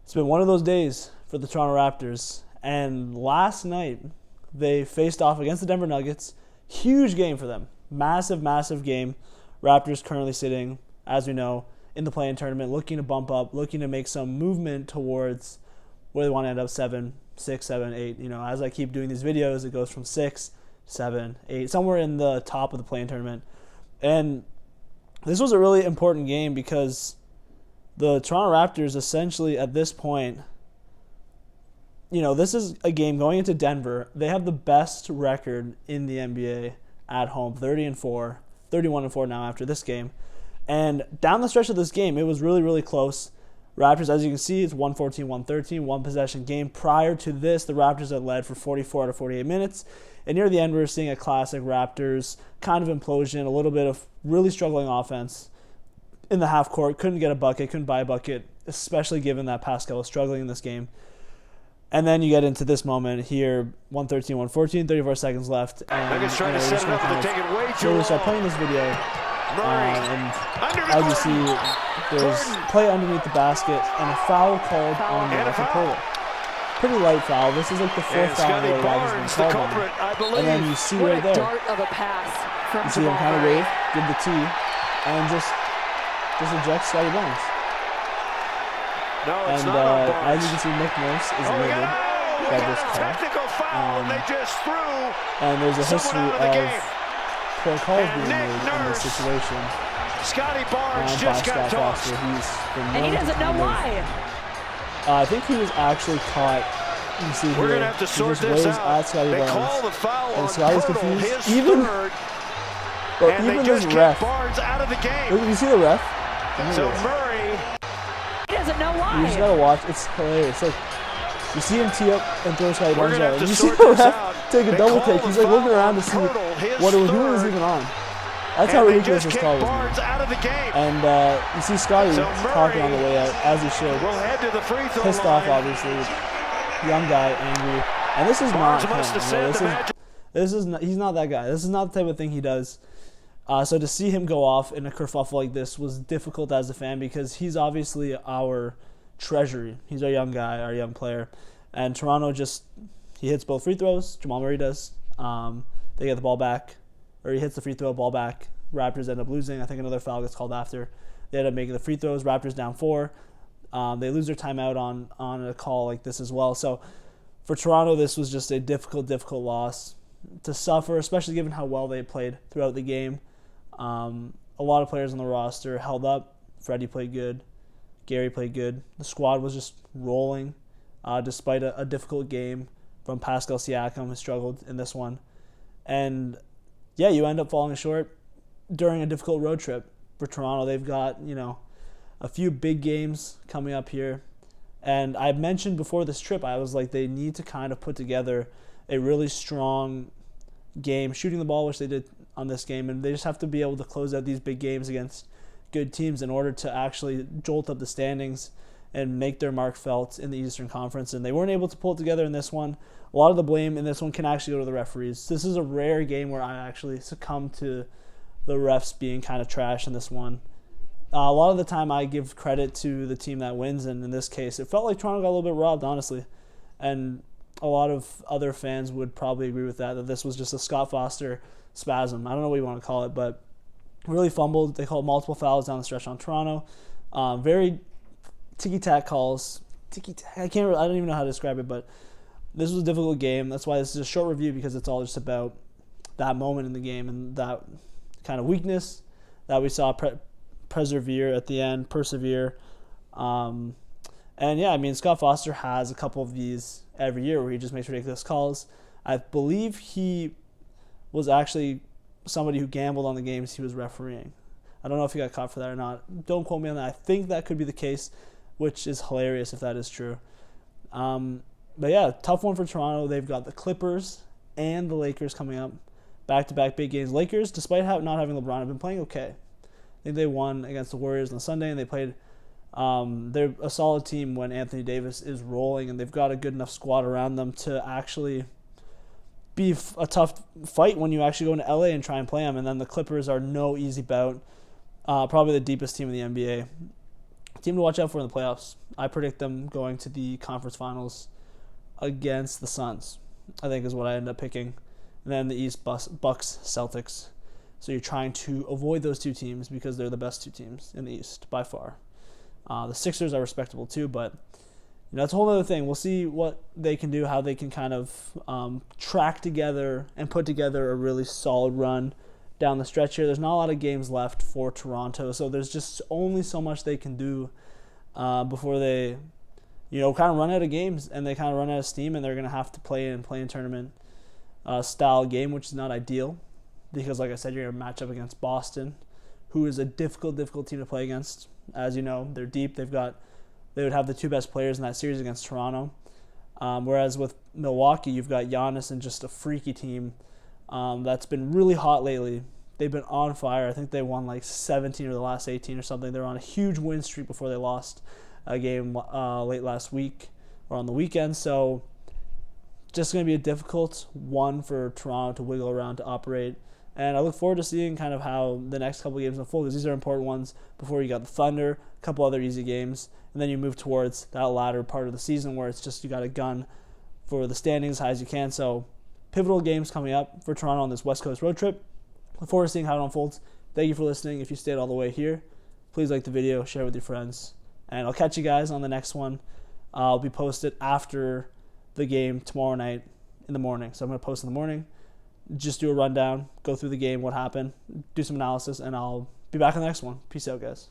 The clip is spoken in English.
It's been one of those days for the Toronto Raptors. And last night, they faced off against the Denver Nuggets. Huge game for them. Massive, massive game. Raptors currently sitting, as we know, in the play-in tournament, looking to bump up, looking to make some movement towards where they want to end up 7, 6, 7, 8. You know, as I keep doing these videos, it goes from 6, 7, 8, somewhere in the top of the play-in tournament. And this was a really important game because the Toronto Raptors essentially at this point, you know, this is a game going into Denver. They have the best record in the NBA at home, 30-4, 31-4 now after this game. And down the stretch of this game, it was really, really close. Raptors, as you can see, it's 114-113, one-possession game. Prior to this, the Raptors had led for 44 out of 48 minutes. And near the end, we were seeing a classic Raptors kind of implosion, a little bit of really struggling offense in the half court. Couldn't get a bucket, couldn't buy a bucket, especially given that Pascal was struggling in this game. And then you get into this moment here, 113-114, 34 seconds left. And Nuggets trying to set it up, but they take it way too long. Start playing this video. And as you see, there's play underneath the basket and a foul called on the pretty light foul. This is like the fourth foul where Raptors been called on. And then you see right there, you see him kind of wave, give the tee, and just eject Scottie Barnes. No, it's and not as you can see, Nick Nurse is livid by this call. Technical foul, and they just threw. And there's a history of poor calls being made in this situation. Scottie Barnes just got tossed. And he doesn't know why. I think he was actually caught. You see here, we're going to have to sort this out. They call the foul on Scottie's confused. His even this ref. Barnes out of the game. Look, you see the ref? So Murray. He doesn't know why. You just got to watch. It's hilarious. Like, you see him tee up and throw Scottie Barnes out. And you see the ref take a double take. He's like looking around to see who it was even on. That's how ridiculous this call was. And you see Scottie talking on the way out, as he should. Pissed off, obviously. Young guy, angry. And this is not him. He's not that guy. This is not the type of thing he does. So to see him go off in a kerfuffle like this was difficult as a fan because he's obviously our treasury. He's our young guy, our young player. And Toronto he hits both free throws. Jamal Murray does. They get the ball back. Or he hits the free throw, ball back. Raptors end up losing. I think another foul gets called after. They end up making the free throws. Raptors down 4. They lose their timeout on a call like this as well. So for Toronto, this was just a difficult loss to suffer, especially given how well they played throughout the game. A lot of players on the roster held up. Freddie played good. Gary played good. The squad was just rolling despite a difficult game from Pascal Siakam, who struggled in this one. And yeah, you end up falling short during a difficult road trip for Toronto. They've got, a few big games coming up here. And I mentioned before this trip, I was like, they need to kind of put together a really strong game, shooting the ball, which they did on this game. And they just have to be able to close out these big games against good teams in order to actually jolt up the standings and make their mark felt in the Eastern Conference. And they weren't able to pull it together in this one. A lot of the blame in this one can actually go to the referees. This is a rare game where I actually succumb to the refs being kind of trash in this one. A lot of the time I give credit to the team that wins, and in this case, it felt like Toronto got a little bit robbed, honestly. And a lot of other fans would probably agree with that this was just a Scott Foster spasm. I don't know what you want to call it, but really fumbled. They called multiple fouls down the stretch on Toronto. Very ticky-tack calls. I don't even know how to describe it, but this was a difficult game. That's why this is a short review, because it's all just about that moment in the game and that kind of weakness that we saw persevere at the end. And yeah, I mean, Scott Foster has a couple of these every year where he just makes ridiculous calls. I believe he was actually somebody who gambled on the games he was refereeing. I don't know if he got caught for that or not. Don't quote me on that. I think that could be the case, which is hilarious if that is true. But yeah, tough one for Toronto. They've got the Clippers and the Lakers coming up. Back-to-back big games. Lakers, despite not having LeBron, have been playing okay. I think they won against the Warriors on Sunday, and they played. They're a solid team when Anthony Davis is rolling, and they've got a good enough squad around them to actually be a tough fight when you actually go into LA and try and play them. And then the Clippers are no easy bout. Probably the deepest team in the NBA. Team to watch out for in the playoffs. I predict them going to the conference finals against the Suns, I think is what I end up picking. And then the East, Bucks, Celtics. So you're trying to avoid those two teams because they're the best two teams in the East by far. The Sixers are respectable too, but that's a whole other thing. We'll see what they can do, how they can kind of track together and put together a really solid run down the stretch here. There's not a lot of games left for Toronto, so there's just only so much they can do before they, kind of run out of games and they kind of run out of steam, and they're going to have to play in tournament style game, which is not ideal because, like I said, you're going to match up against Boston, who is a difficult team to play against. As you know, they're deep. They would have the two best players in that series against Toronto. Whereas with Milwaukee, you've got Giannis and just a freaky team that's been really hot lately. They've been on fire. I think they won like 17 of the last 18 or something. They were on a huge win streak before they lost a game late last week or on the weekend. So just going to be a difficult one for Toronto to wiggle around, to operate. And I look forward to seeing kind of how the next couple of games unfold, because these are important ones before you got the Thunder, a couple other easy games, and then you move towards that latter part of the season where it's just you got a gun for the standings as high as you can. So pivotal games coming up for Toronto on this West Coast road trip. Look forward to seeing how it unfolds. Thank you for listening. If you stayed all the way here, please like the video, share it with your friends, and I'll catch you guys on the next one. I'll be posted after the game tomorrow night in the morning. So I'm going to post in the morning, just do a rundown, go through the game, what happened, do some analysis, and I'll be back on the next one. Peace out, guys.